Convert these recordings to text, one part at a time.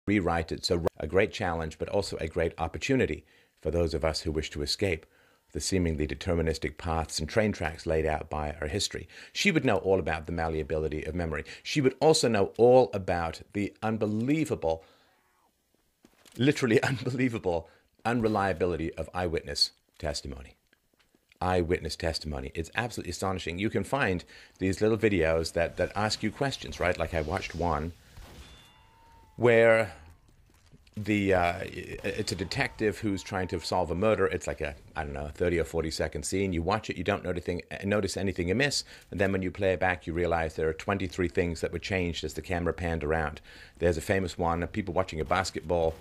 rewrite it. So a great challenge, but also a great opportunity for those of us who wish to escape the seemingly deterministic paths and train tracks laid out by our history. She would know all about the malleability of memory. She would also know all about the unbelievable, literally unbelievable unreliability of eyewitness testimony. Eyewitness testimony. It's absolutely astonishing. You can find these little videos that ask you questions, right? Like I watched one where it's a detective who's trying to solve a murder. It's like a, I don't know, 30 or 40-second scene. You watch it, you don't notice anything amiss, and then when you play it back, you realize there are 23 things that were changed as the camera panned around. There's a famous one of people watching a basketball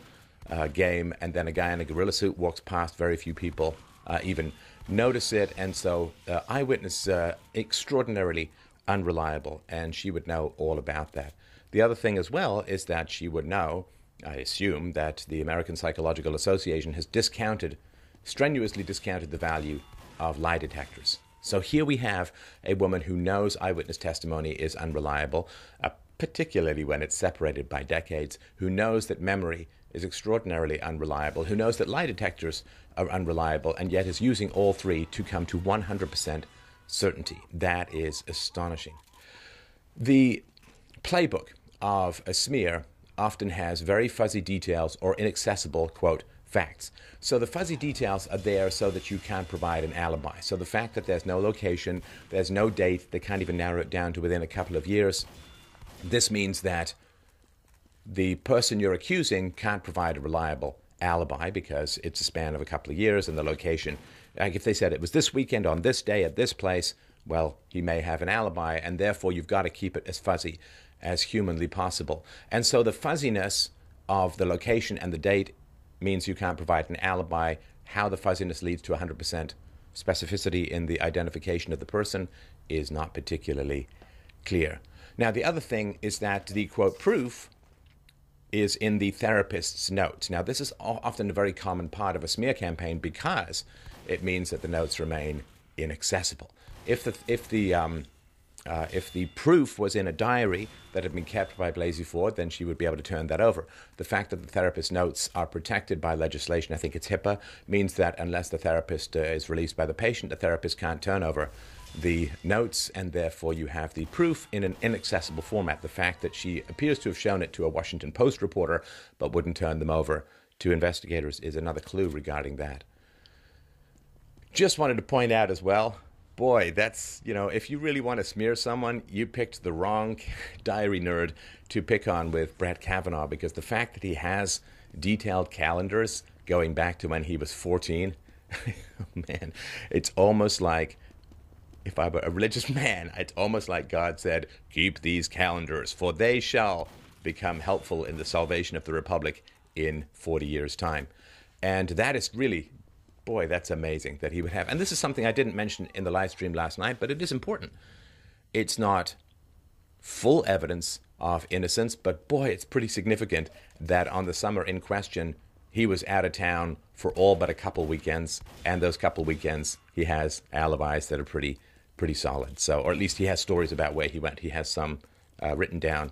game, and then a guy in a gorilla suit walks past. Very few people even notice it, and so eyewitness extraordinarily unreliable, and she would know all about that. The other thing as well is that she would know, I assume, that the American Psychological Association has strenuously discounted the value of lie detectors. So here we have a woman who knows eyewitness testimony is unreliable, particularly when it's separated by decades, who knows that memory is extraordinarily unreliable, who knows that lie detectors are unreliable, and yet is using all three to come to 100% certainty. That is astonishing. The playbook of a smear often has very fuzzy details or inaccessible, quote, facts. So the fuzzy details are there so that you can't provide an alibi. So the fact that there's no location, there's no date, they can't even narrow it down to within a couple of years, this means that the person you're accusing can't provide a reliable alibi because it's a span of a couple of years and the location. Like if they said it was this weekend on this day at this place, well, he may have an alibi, and therefore you've got to keep it as fuzzy as humanly possible. And so the fuzziness of the location and the date means you can't provide an alibi. How the fuzziness leads to 100% specificity in the identification of the person is not particularly clear. Now, the other thing is that the, quote, proof is in the therapist's notes. Now, this is often a very common part of a smear campaign because it means that the notes remain inaccessible. If the proof was in a diary that had been kept by Blasey Ford, then she would be able to turn that over. The fact that the therapist's notes are protected by legislation, I think it's HIPAA, means that unless the therapist is released by the patient, the therapist can't turn over the notes, and therefore you have the proof in an inaccessible format. The fact that she appears to have shown it to a Washington Post reporter but wouldn't turn them over to investigators is another clue regarding that. Just wanted to point out as well, boy, that's, if you really want to smear someone, you picked the wrong diary nerd to pick on with Brett Kavanaugh, because the fact that he has detailed calendars going back to when he was 14, man, it's almost like, if I were a religious man, it's almost like God said, keep these calendars, for they shall become helpful in the salvation of the Republic in 40 years' time. And that is really, boy, that's amazing that he would have. And this is something I didn't mention in the live stream last night, but it is important. It's not full evidence of innocence, but boy, it's pretty significant that on the summer in question, he was out of town for all but a couple weekends, and those couple weekends, he has alibis that are pretty solid. So, or at least he has stories about where he went. He has some written down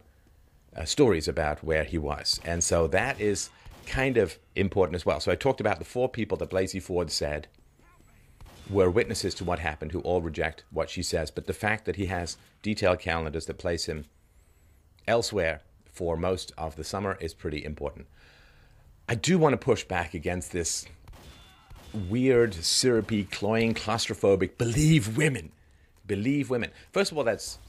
stories about where he was. And so that is kind of important as well. So I talked about the 4 people that Blasey Ford said were witnesses to what happened, who all reject what she says. But the fact that he has detailed calendars that place him elsewhere for most of the summer is pretty important. I do want to push back against this weird, syrupy, cloying, claustrophobic, believe women. First of all, that's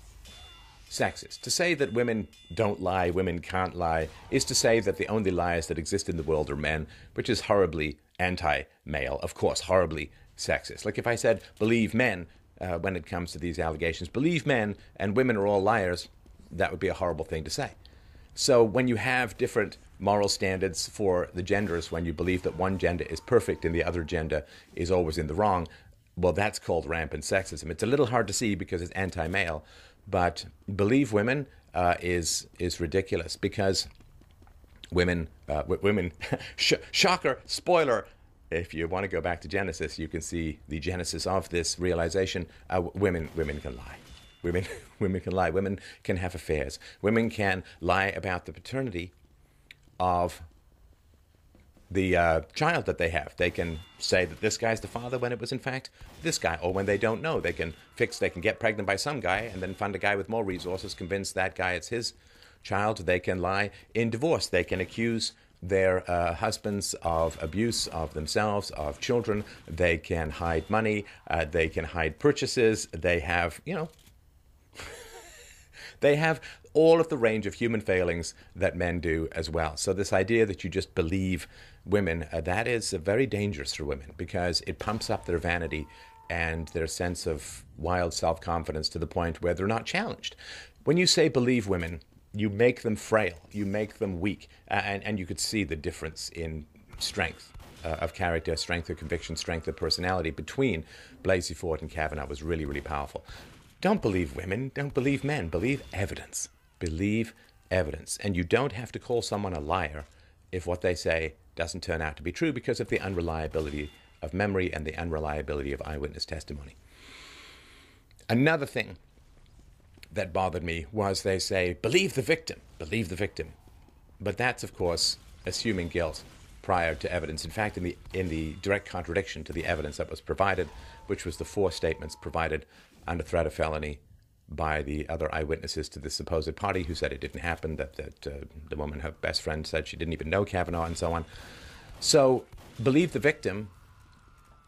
sexist. To say that women don't lie, women can't lie, is to say that the only liars that exist in the world are men, which is horribly anti-male, of course, horribly sexist. Like if I said, believe men, when it comes to these allegations, believe men and women are all liars, that would be a horrible thing to say. So when you have different moral standards for the genders, when you believe that one gender is perfect and the other gender is always in the wrong, well, that's called rampant sexism. It's a little hard to see because it's anti-male, but believe women is ridiculous because women, shocker, spoiler, if you want to go back to Genesis, you can see the genesis of this realization. Women can lie. Women can lie. Women can have affairs. Women can lie about the paternity of the child that they have. They can say that this guy's the father when it was in fact this guy, or when they don't know, they can get pregnant by some guy and then find a guy with more resources, convince that guy it's his child. They can lie in divorce. They can accuse their husbands of abuse of themselves, of children. They can hide money. They can hide purchases. They have, they have all of the range of human failings that men do as well. So this idea that you just believe women, that is very dangerous for women, because it pumps up their vanity and their sense of wild self-confidence to the point where they're not challenged. When you say believe women, you make them frail, you make them weak, and you could see the difference in strength of character, strength of conviction, strength of personality between Blasey Ford and Kavanaugh was really, really powerful. Don't believe women, don't believe men, believe evidence. Believe evidence. And you don't have to call someone a liar if what they say doesn't turn out to be true, because of the unreliability of memory and the unreliability of eyewitness testimony. Another thing that bothered me was they say, believe the victim, believe the victim. But that's, of course, assuming guilt prior to evidence. In fact, in the direct contradiction to the evidence that was provided, which was the 4 statements provided under threat of felony by the other eyewitnesses to the supposed party who said it didn't happen, that the woman, her best friend, said she didn't even know Kavanaugh, and so on. So, believe the victim.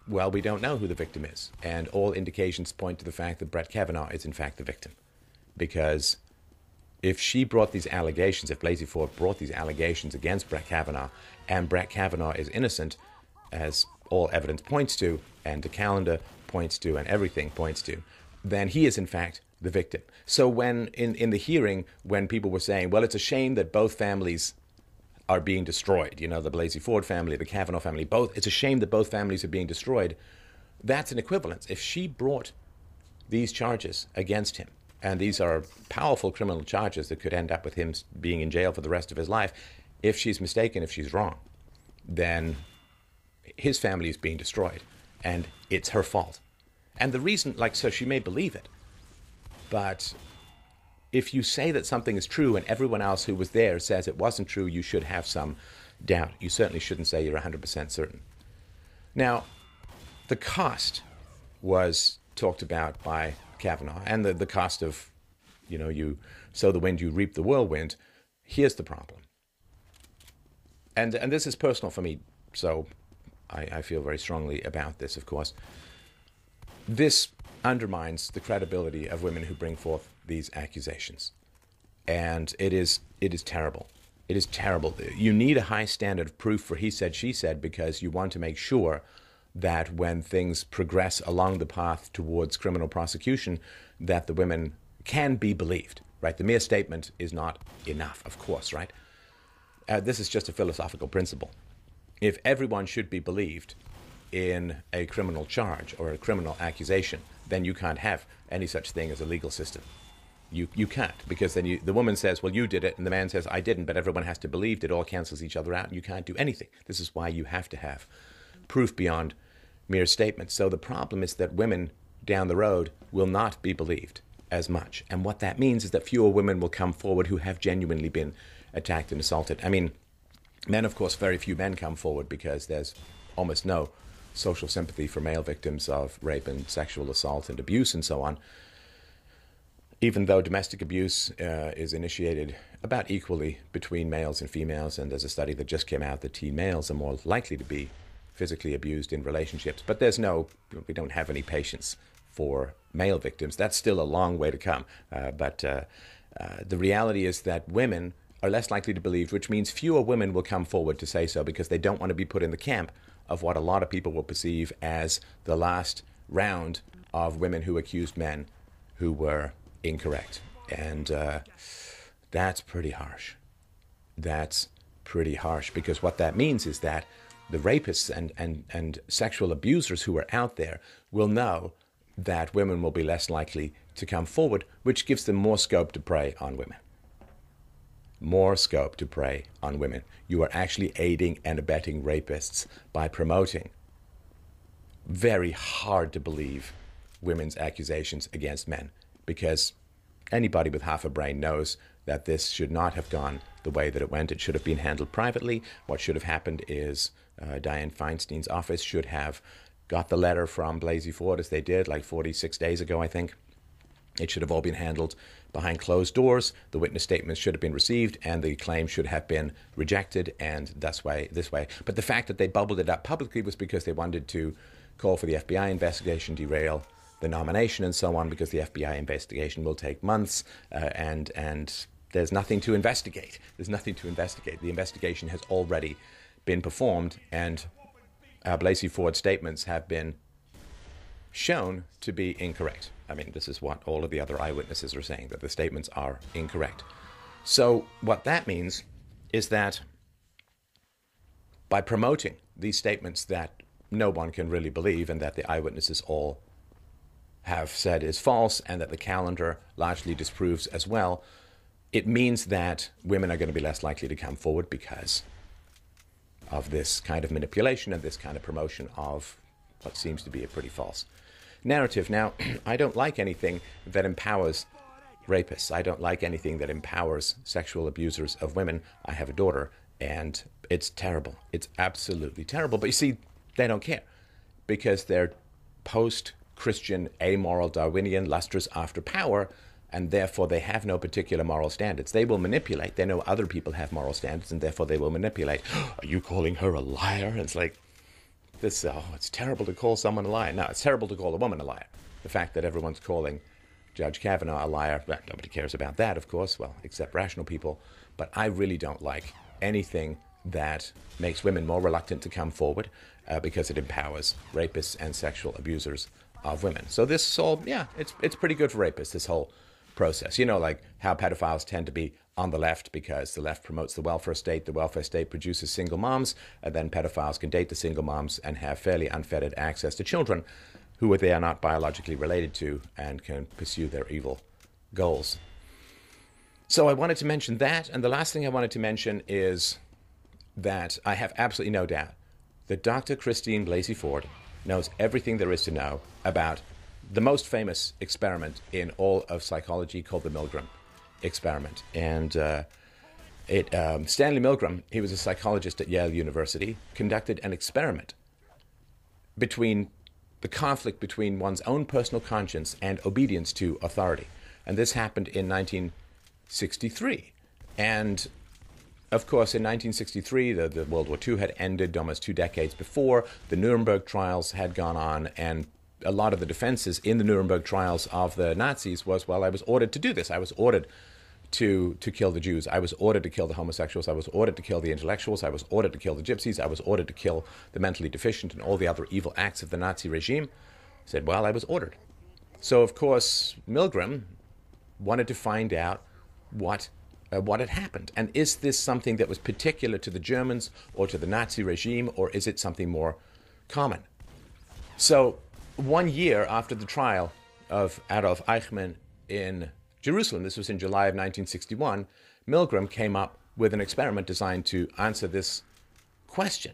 Well, we don't know who the victim is. And all indications point to the fact that Brett Kavanaugh is in fact the victim. Because if she brought these allegations, if Blasey Ford brought these allegations against Brett Kavanaugh, and Brett Kavanaugh is innocent, as all evidence points to, and the calendar points to, and everything points to, then he is in fact the victim. So when in the hearing, when people were saying, well, it's a shame that both families are being destroyed, the Blasey Ford family, the Kavanaugh family, both, it's a shame that both families are being destroyed, that's an equivalence. If she brought these charges against him, and these are powerful criminal charges that could end up with him being in jail for the rest of his life, if she's mistaken, if she's wrong, then his family is being destroyed, and it's her fault. And the reason, so she may believe it, but if you say that something is true and everyone else who was there says it wasn't true, you should have some doubt. You certainly shouldn't say you're 100% certain. Now, the cost was talked about by Kavanaugh, and the cost of, you sow the wind, you reap the whirlwind. Here's the problem. And this is personal for me, so I feel very strongly about this, of course. This undermines the credibility of women who bring forth these accusations. And it is terrible. It is terrible. You need a high standard of proof for he said, she said, because you want to make sure that when things progress along the path towards criminal prosecution, that the women can be believed, right? The mere statement is not enough, of course, right? This is just a philosophical principle. If everyone should be believed in a criminal charge or a criminal accusation, then you can't have any such thing as a legal system. You can't, because then the woman says, well, you did it, and the man says, I didn't, but everyone has to believe it. All cancels each other out, and you can't do anything. This is why you have to have proof beyond mere statements. So the problem is that women down the road will not be believed as much. And what that means is that fewer women will come forward who have genuinely been attacked and assaulted. I mean, men, of course, very few men come forward because there's almost no social sympathy for male victims of rape and sexual assault and abuse and so on. Even though domestic abuse is initiated about equally between males and females, and there's a study that just came out that teen males are more likely to be physically abused in relationships. But we don't have any patience for male victims. That's still a long way to come. But the reality is that women are less likely to believe, which means fewer women will come forward to say so, because they don't want to be put in the camp of what a lot of people will perceive as the last round of women who accused men who were incorrect. And that's pretty harsh. That's pretty harsh, because what that means is that the rapists and sexual abusers who are out there will know that women will be less likely to come forward, which gives them more scope to prey on women. More scope to prey on women. You are actually aiding and abetting rapists by promoting very hard to believe women's accusations against men, because anybody with half a brain knows that this should not have gone the way that it went. It should have been handled privately. What should have happened is Dianne Feinstein's office should have got the letter from Blasey Ford, as they did, like 46 days ago, I think. It should have all been handled behind closed doors. The witness statements should have been received, and the claim should have been rejected, and this way. But the fact that they bubbled it up publicly was because they wanted to call for the FBI investigation, derail the nomination, and so on, because the FBI investigation will take months, and there's nothing to investigate. There's nothing to investigate. The investigation has already been performed, and Blasey Ford's statements have been shown to be incorrect. I mean, this is what all of the other eyewitnesses are saying, that the statements are incorrect. So what that means is that by promoting these statements that no one can really believe and that the eyewitnesses all have said is false and that the calendar largely disproves as well, it means that women are going to be less likely to come forward because of this kind of manipulation and this kind of promotion of what seems to be a pretty false narrative. Now, I don't like anything that empowers rapists. I don't like anything that empowers sexual abusers of women. I have a daughter, and it's terrible. It's absolutely terrible. But you see, they don't care because they're post-Christian, amoral, Darwinian, lusters after power, and therefore they have no particular moral standards. They will manipulate. They know other people have moral standards, and therefore they will manipulate. Are you calling her a liar? And it's like, this, it's terrible to call someone a liar. No, it's terrible to call a woman a liar. The fact that everyone's calling Judge Kavanaugh a liar, well, nobody cares about that, of course, well, except rational people. But I really don't like anything that makes women more reluctant to come forward because it empowers rapists and sexual abusers of women. So this all, yeah, it's pretty good for rapists, this whole process. You know, like how pedophiles tend to be on the left because the left promotes the welfare state produces single moms, and then pedophiles can date the single moms and have fairly unfettered access to children who they are not biologically related to and can pursue their evil goals. So I wanted to mention that, and the last thing I wanted to mention is that I have absolutely no doubt that Dr. Christine Blasey Ford knows everything there is to know about the most famous experiment in all of psychology called the Milgram experiment. And Stanley Milgram, he was a psychologist at Yale University, conducted an experiment between the conflict between one's own personal conscience and obedience to authority. And this happened in 1963. And of course, in 1963, the World War II had ended almost 2 decades before. The Nuremberg trials had gone on, and a lot of the defenses in the Nuremberg trials of the Nazis was, well, I was ordered to do this. I was ordered to kill the Jews. I was ordered to kill the homosexuals. I was ordered to kill the intellectuals. I was ordered to kill the gypsies. I was ordered to kill the mentally deficient and all the other evil acts of the Nazi regime. I said, well, I was ordered. So, of course, Milgram wanted to find out what had happened. And is this something that was particular to the Germans or to the Nazi regime, or is it something more common? So 1 year after the trial of Adolf Eichmann in Jerusalem, this was in July of 1961, Milgram came up with an experiment designed to answer this question.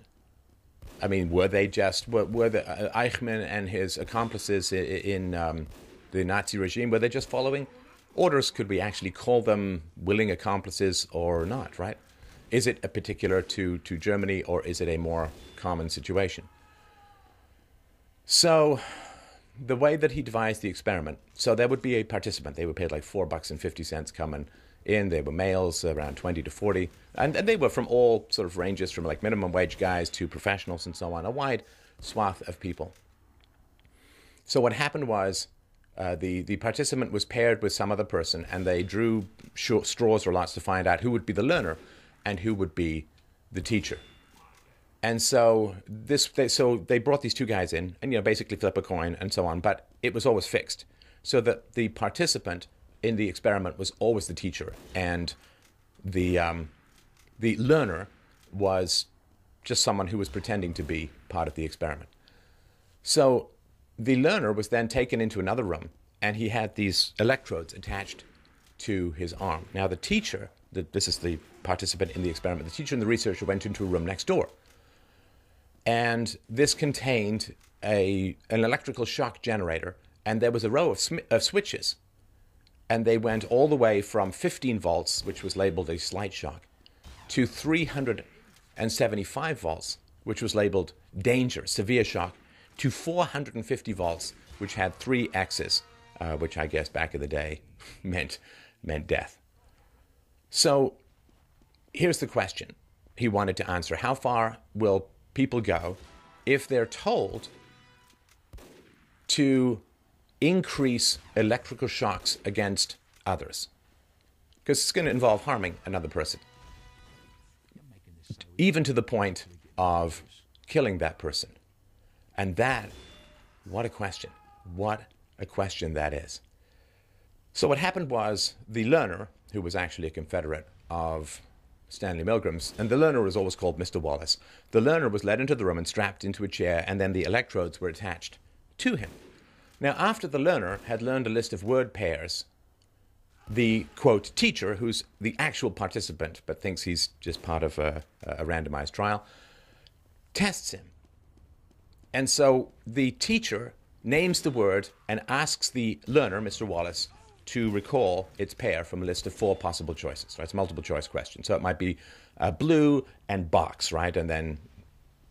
I mean, were the Eichmann and his accomplices in the Nazi regime, were they just following orders? Could we actually call them willing accomplices or not, right? Is it a particular to Germany, or is it a more common situation? So the way that he devised the experiment, so there would be a participant. They were paid like $4.50 coming in. They were males, around 20 to 40. And they were from all sort of ranges, from like minimum wage guys to professionals and so on, a wide swath of people. So what happened was, the participant was paired with some other person, and they drew straws or lots to find out who would be the learner and who would be the teacher. And so they brought these two guys in, and basically flip a coin and so on, but it was always fixed, so that the participant in the experiment was always the teacher, and the learner was just someone who was pretending to be part of the experiment. So the learner was then taken into another room, and he had these electrodes attached to his arm. Now the teacher, this is the participant in the experiment, the teacher and the researcher went into a room next door. And this contained an electrical shock generator, and there was a row of switches And they went all the way from 15 volts, which was labeled a slight shock, to 375 volts, which was labeled danger, severe shock, to 450 volts, which had 3 X's, which I guess back in the day meant death. So here's the question he wanted to answer. How far will people go if they're told to increase electrical shocks against others? Because it's going to involve harming another person, even to the point of killing that person. And that, what a question. What a question that is. So what happened was the learner, who was actually a Confederate of Stanley Milgram's, and the learner was always called Mr. Wallace. The learner was led into the room and strapped into a chair, and then the electrodes were attached to him. Now, after the learner had learned a list of word pairs, the, quote, teacher, who's the actual participant but thinks he's just part of a randomized trial, tests him. And so the teacher names the word and asks the learner, Mr. Wallace, to recall its pair from a list of 4 possible choices. Right? It's a multiple choice question. So it might be blue and box, right? And then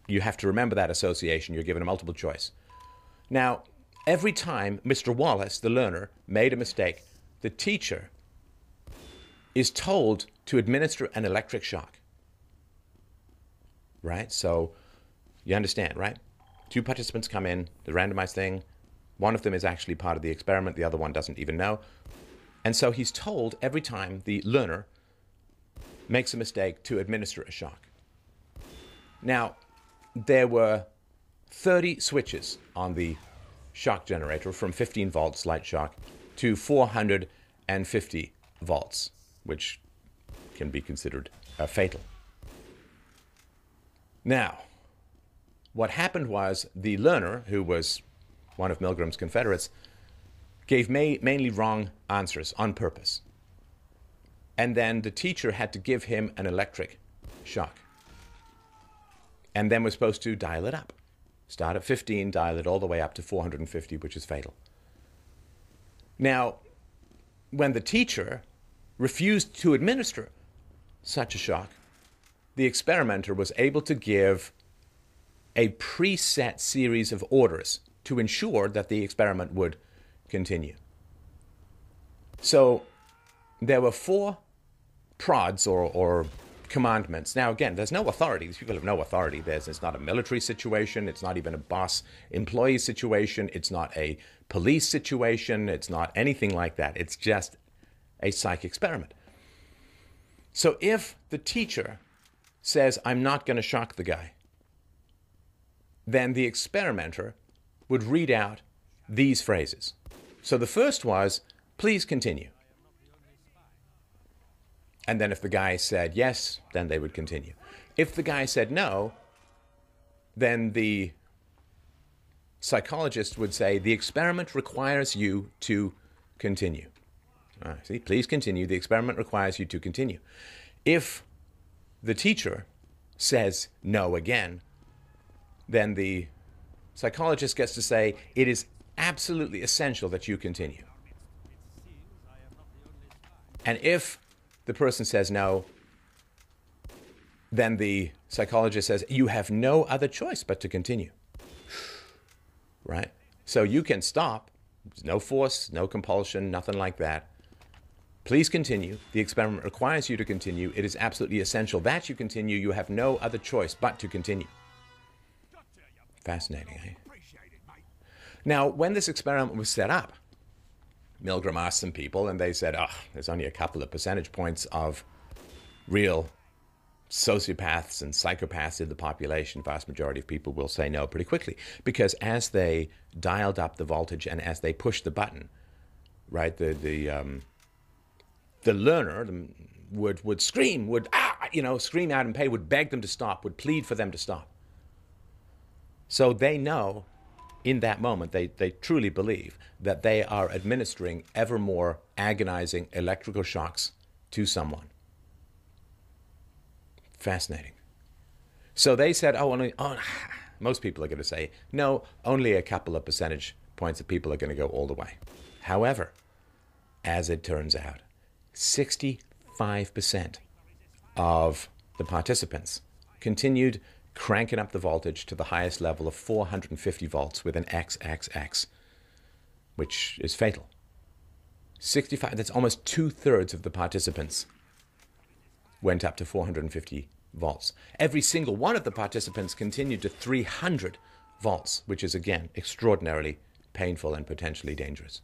you have to remember that association. You're given a multiple choice. Now, every time Mr. Wallace, the learner, made a mistake, the teacher is told to administer an electric shock. Right? So you understand, right? 2 participants come in, the randomized thing. One of them is actually part of the experiment. The other one doesn't even know. And so he's told every time the learner makes a mistake to administer a shock. Now, there were 30 switches on the shock generator from 15 volts light shock to 450 volts, which can be considered fatal. Now, what happened was the learner, who was one of Milgram's Confederates, gave mainly wrong answers on purpose. And then the teacher had to give him an electric shock. And then was supposed to dial it up. Start at 15, dial it all the way up to 450, which is fatal. Now, when the teacher refused to administer such a shock, the experimenter was able to give a preset series of orders to ensure that the experiment would continue. So there were 4 prods or commandments. Now, again, there's no authority. These people have no authority. It's not a military situation. It's not even a boss-employee situation. It's not a police situation. It's not anything like that. It's just a psych experiment. So if the teacher says, I'm not going to shock the guy, then the experimenter would read out these phrases. So the first was, please continue. And then if the guy said yes, then they would continue. If the guy said no, then the psychologist would say, the experiment requires you to continue. See, please continue. The experiment requires you to continue. If the teacher says no again, then the psychologist gets to say, it is absolutely essential that you continue. And if the person says no, then the psychologist says, you have no other choice but to continue. Right? So you can stop. There's no force, no compulsion, nothing like that. Please continue. The experiment requires you to continue. It is absolutely essential that you continue. You have no other choice but to continue. Fascinating, eh? Now, when this experiment was set up, Milgram asked some people, and they said, there's only a couple of percentage points of real sociopaths and psychopaths in the population. Vast majority of people will say no pretty quickly, because as they dialed up the voltage and as they pushed the button, right, the learner would scream, scream out in pain, would beg them to stop, would plead for them to stop. So they know in that moment, they truly believe that they are administering ever more agonizing electrical shocks to someone. Fascinating. So they said, most people are going to say, no, only a couple of percentage points of people are going to go all the way. However, as it turns out, 65% of the participants continued cranking up the voltage to the highest level of 450 volts with an XXX, which is fatal. 65, that's almost 2/3 of the participants went up to 450 volts. Every single one of the participants continued to 300 volts, which is, again, extraordinarily painful and potentially dangerous.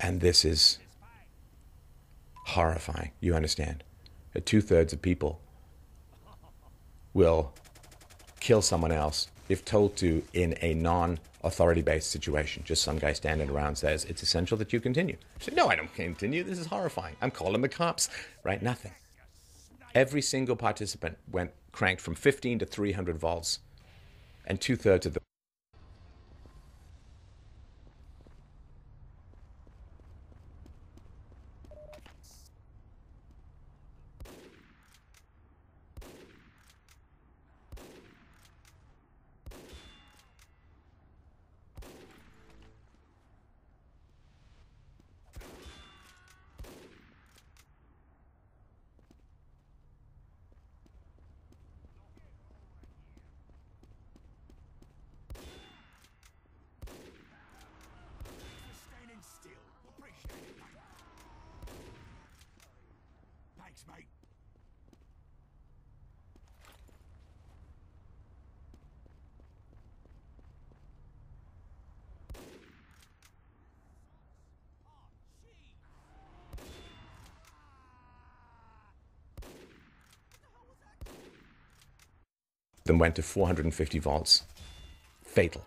And this is horrifying, you understand. That 2/3 of people will kill someone else if told to in a non-authority-based situation. Just some guy standing around says, it's essential that you continue. I said, no, I don't continue. This is horrifying. I'm calling the cops. Right? Nothing. Every single participant cranked from 15 to 300 volts, and 2/3 of the mate. then went to 450 volts. Fatal.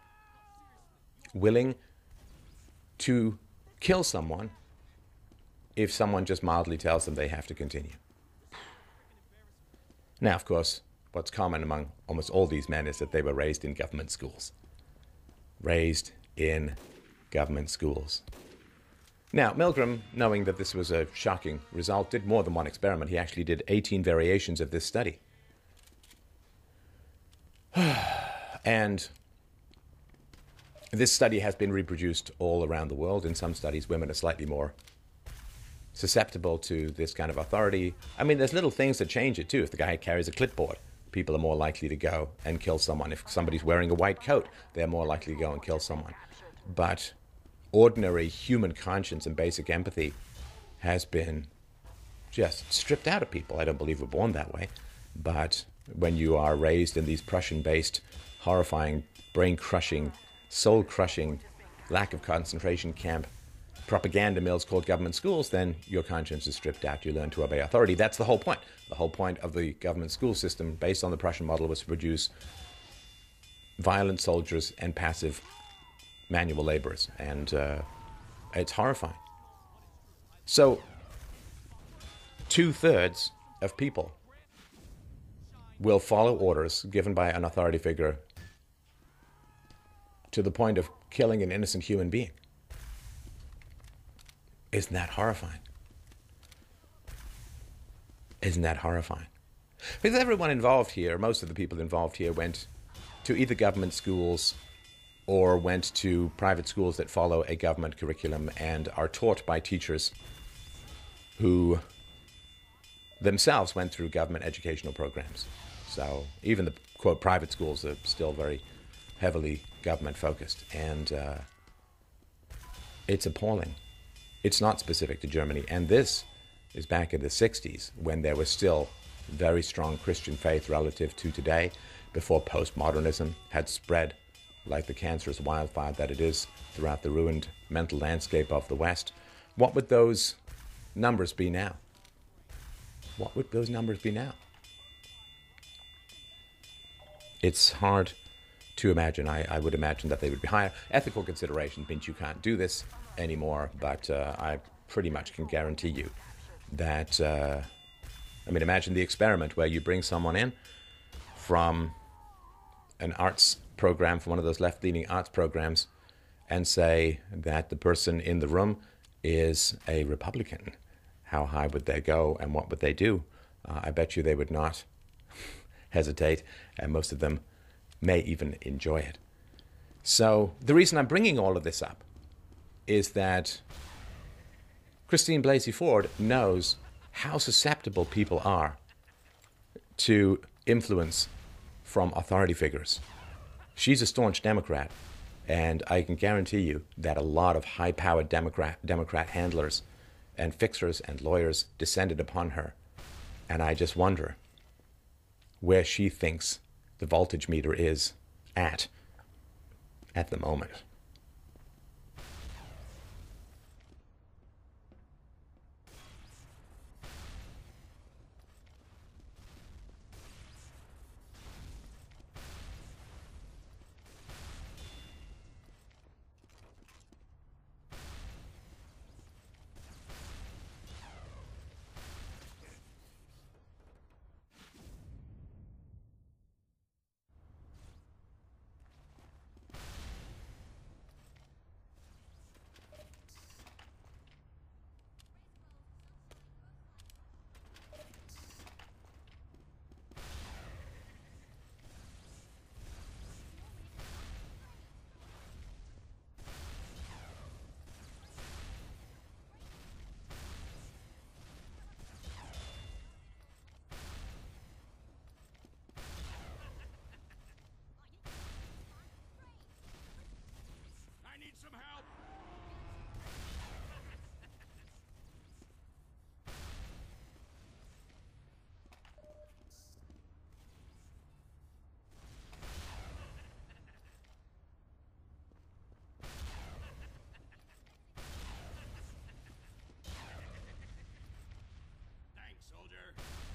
Willing to kill someone if someone just mildly tells them they have to continue. Now, of course, what's common among almost all these men is that they were raised in government schools. Raised in government schools. Now, Milgram, knowing that this was a shocking result, did more than one experiment. He actually did 18 variations of this study. And this study has been reproduced all around the world. In some studies, women are slightly more susceptible to this kind of authority. I mean, there's little things that change it too. If the guy carries a clipboard, people are more likely to go and kill someone. If somebody's wearing a white coat, they're more likely to go and kill someone. But ordinary human conscience and basic empathy has been just stripped out of people. I don't believe we're born that way. But when you are raised in these Prussian-based, horrifying, brain-crushing, soul-crushing, lack of concentration camp propaganda mills called government schools, then your conscience is stripped out. You learn to obey authority. That's the whole point. The whole point of the government school system, based on the Prussian model, was to produce violent soldiers and passive manual laborers. And it's horrifying. So 2/3 of people will follow orders given by an authority figure to the point of killing an innocent human being. Isn't that horrifying? Isn't that horrifying? Because everyone involved here, most of the people involved here, went to either government schools or went to private schools that follow a government curriculum and are taught by teachers who themselves went through government educational programs. So even the, quote, private schools are still very heavily government focused. And it's appalling. It's not specific to Germany. And this is back in the 60s when there was still very strong Christian faith relative to today, before postmodernism had spread like the cancerous wildfire that it is throughout the ruined mental landscape of the West. What would those numbers be now? What would those numbers be now? It's hard to imagine. I would imagine that they would be higher. Ethical considerations means you can't do this anymore, but I pretty much can guarantee you that, imagine the experiment where you bring someone in from an arts program, from one of those left-leaning arts programs, and say that the person in the room is a Republican. How high would they go and what would they do? I bet you they would not hesitate, and most of them may even enjoy it. So the reason I'm bringing all of this up is that Christine Blasey Ford knows how susceptible people are to influence from authority figures. She's a staunch Democrat, and I can guarantee you that a lot of high-powered Democrat handlers and fixers and lawyers descended upon her. And I just wonder where she thinks the voltage meter is at the moment. Thanks, soldier.